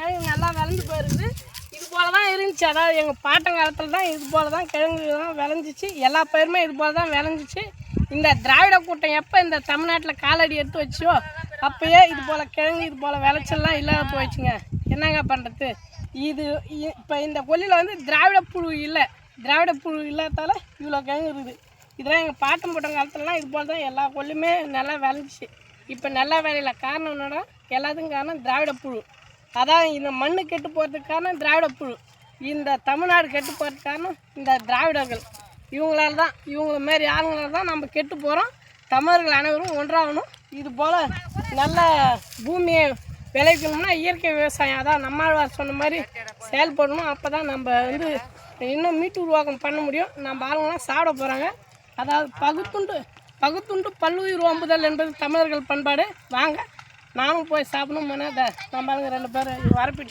கிழங்கு நல்லா விளைஞ்சு போயிருக்குது. இது போல் தான் இருந்துச்சு. அதாவது எங்கள் பாட்டங்காலத்தில் தான் இது போல் தான் கிழங்கு தான் விளைஞ்சிச்சு. எல்லா பயிருமே இது போல் தான் விளைஞ்சிச்சு. இந்த திராவிட கூட்டம் எப்போ இந்த தமிழ்நாட்டில் காலடி எடுத்து வச்சோ அப்போயே இது போல் கிழங்கு இது போல் விளைச்சல்லாம் இல்லாத போயிடுச்சுங்க. என்னங்க பண்ணுறது? இது இப்போ இந்த கொல்லியில் வந்து திராவிட புழு இல்லை. திராவிட புழு இல்லாதால இவ்வளோ கிழங்கு இருக்குது. இதெல்லாம் எங்கள் பாட்டம் போட்ட காலத்துலலாம் இது போல் தான் எல்லா கொல்லியுமே நல்லா விளைஞ்சிச்சு. இப்போ நல்லா விளையில. காரணம் என்னன்னா எல்லாத்துக்கும் காரணம் திராவிட புழு. அதான் இந்த மண் கெட்டு போகிறதுக்கு காரணம் திராவிட புழு. இந்த தமிழ்நாடு கெட்டு போகிறதுக்கு காரணம் இந்த திராவிடர்கள். இவங்களால தான், இவங்கள மாரி ஆளுங்களால தான் நம்ம கெட்டு போகிறோம். தமிழர்கள் அனைவரும் ஒன்றாகணும். இது போல் நல்ல பூமியை விளைவிக்கணும்னா இயற்கை விவசாயம், அதான் நம்மாழ்வார் சொன்ன மாதிரி செயல்படணும். அப்போ தான் நம்ம வந்து இன்னும் மீட்டு உருவாக்கம் பண்ண முடியும். நம்ம ஆளுங்களாம் சாப்பிட போகிறாங்க. அதாவது பகுத்துண்டு பல்லுயிர் ஓம்புதல் என்பது தமிழர்கள் பண்பாடு. வாங்க நானும் போய் சாப்பிடணும். நம்ம ஆளுங்க 2 பேர் வரப்பிட்டு